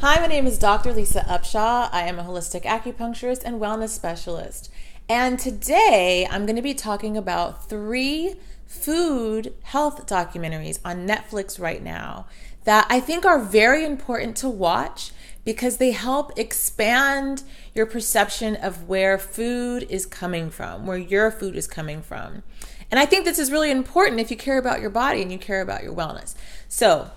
Hi, my name is Dr. Lisa Upshaw. I am a holistic acupuncturist and wellness specialist. And today I'm going to be talking about 3 food health documentaries on Netflix right now that I think are very important to watch because they help expand your perception of where food is coming from, where your food is coming from. And I think this is really important if you care about your body and you care about your wellness. So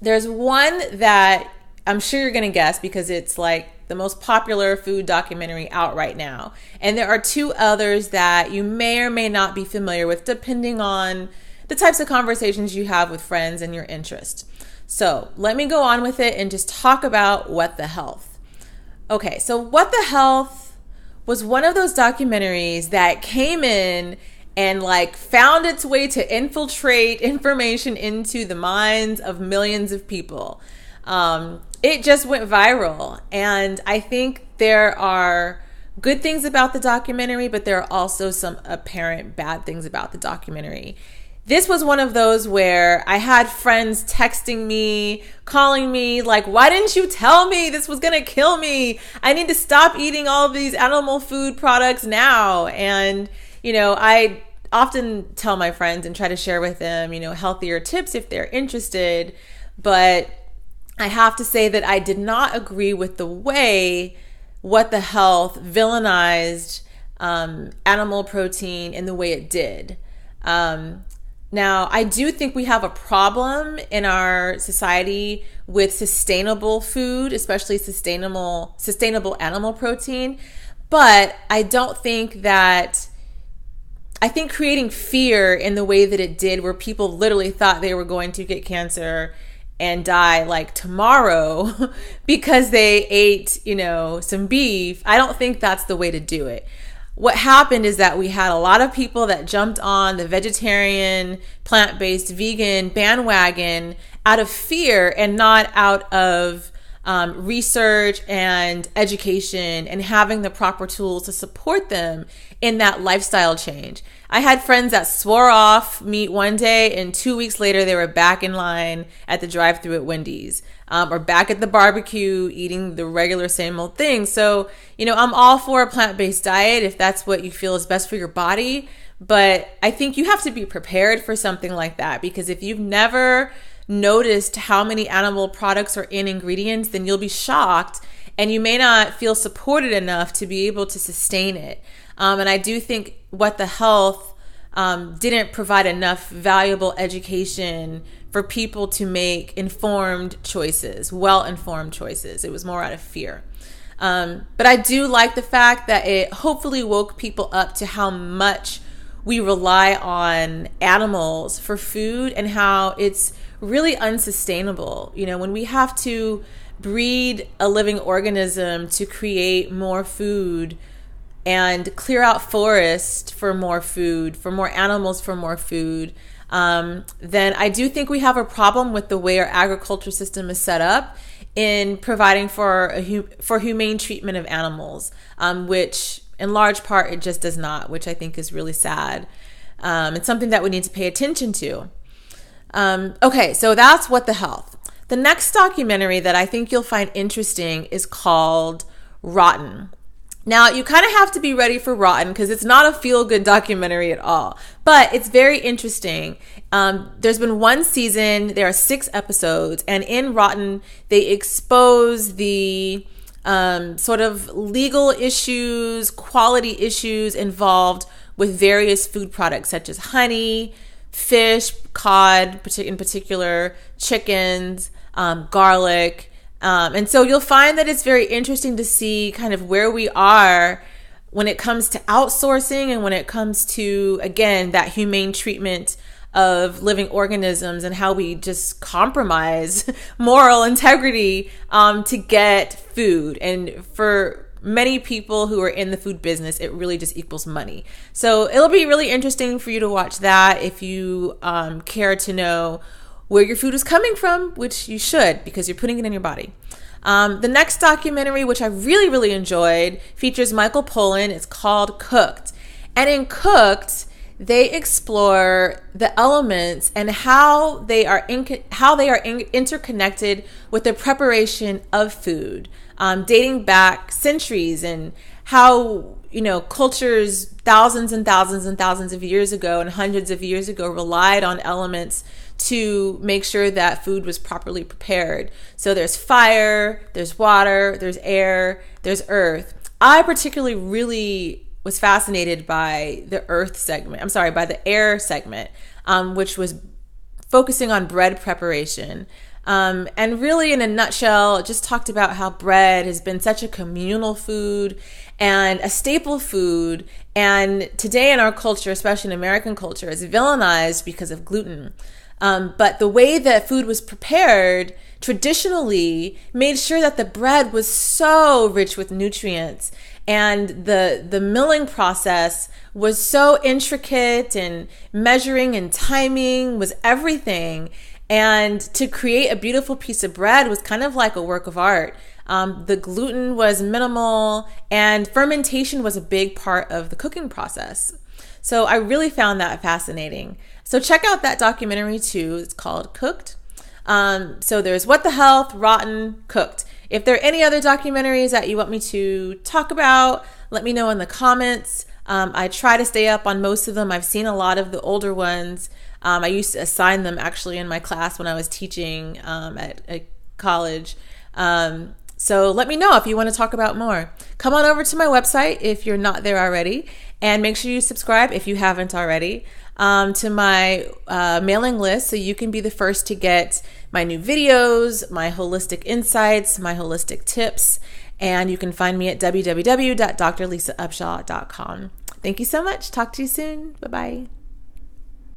there's one that I'm sure you're going to guess because it's like the most popular food documentary out right now. And there are 2 others that you may or may not be familiar with depending on the types of conversations you have with friends and your interest. So let me go on with it and just talk about What the Health. Okay, so What the Health was one of those documentaries that came in and found its way to infiltrate information into the minds of millions of people. It just went viral, and I think there are good things about the documentary, but there are also some apparent bad things about the documentary. This was one of those where I had friends texting me, calling me, why didn't you tell me this was going to kill me? I need to stop eating all of these animal food products now. And, I often tell my friends and try to share with them, healthier tips if they're interested. But I have to say that I did not agree with the way What the Health villainized animal protein in the way it did. Now, I do think we have a problem in our society with sustainable food, especially sustainable animal protein. But I think creating fear in the way that it did, where people literally thought they were going to get cancer and die tomorrow because they ate, some beef. I don't think that's the way to do it. What happened is that we had a lot of people that jumped on the vegetarian, plant-based, vegan bandwagon out of fear and not out of research and education and having the proper tools to support them in that lifestyle change. I had friends that swore off meat one day, and 2 weeks later they were back in line at the drive-thru at Wendy's, or back at the barbecue eating the regular same old thing. So, I'm all for a plant-based diet if that's what you feel is best for your body. But I think you have to be prepared for something like that, because if you've never noticed how many animal products are in ingredients, then you'll be shocked and you may not feel supported enough to be able to sustain it. And I do think What the Health didn't provide enough valuable education for people to make informed choices, well-informed choices. It was more out of fear. But I do like the fact that it hopefully woke people up to how much we rely on animals for food and how it's really unsustainable. When we have to breed a living organism to create more food and clear out forest for more food, for more animals, for more food, then I do think we have a problem with the way our agriculture system is set up in providing for humane treatment of animals, which in large part it just does not, which I think is really sad. It's something that we need to pay attention to. Okay, so that's What the Health. The next documentary that I think you'll find interesting is called Rotten. Now, you kind of have to be ready for Rotten because it's not a feel-good documentary at all, but it's very interesting. There's been 1 season, there are 6 episodes, and in Rotten, they expose the sort of legal issues, quality issues involved with various food products such as honey, fish, cod, in particular, chickens, garlic. And so you'll find that it's very interesting to see kind of where we are when it comes to outsourcing and when it comes to, again, that humane treatment of living organisms and how we just compromise moral integrity to get food. And for many people who are in the food business, it really just equals money. So it'll be really interesting for you to watch that if you care to know where your food is coming from, which you should because you're putting it in your body. The next documentary, which I really, really enjoyed, features Michael Pollan. It's called Cooked. And in Cooked, they explore the elements and how they are interconnected with the preparation of food, dating back centuries, and how cultures thousands and thousands and thousands of years ago and hundreds of years ago relied on elements to make sure that food was properly prepared. So there's fire, there's water, there's air, there's earth. I particularly really was fascinated by the by the air segment, which was focusing on bread preparation. And really, in a nutshell, just talked about how bread has been such a communal food and a staple food. And today in our culture, especially in American culture, is villainized because of gluten. But the way that food was prepared traditionally made sure that the bread was so rich with nutrients, and the milling process was so intricate, and measuring and timing was everything. And to create a beautiful piece of bread was kind of like a work of art. The gluten was minimal, and fermentation was a big part of the cooking process. So I really found that fascinating. So check out that documentary too. It's called Cooked. So there's What the Health, Rotten, Cooked. If there are any other documentaries that you want me to talk about, let me know in the comments. I try to stay up on most of them. I've seen a lot of the older ones. I used to assign them actually in my class when I was teaching at college. So let me know if you want to talk about more. Come on over to my website if you're not there already, and make sure you subscribe if you haven't already to my mailing list, so you can be the first to get my new videos, my holistic insights, my holistic tips, and you can find me at www.drlisaupshaw.com. Thank you so much. Talk to you soon. Bye-bye.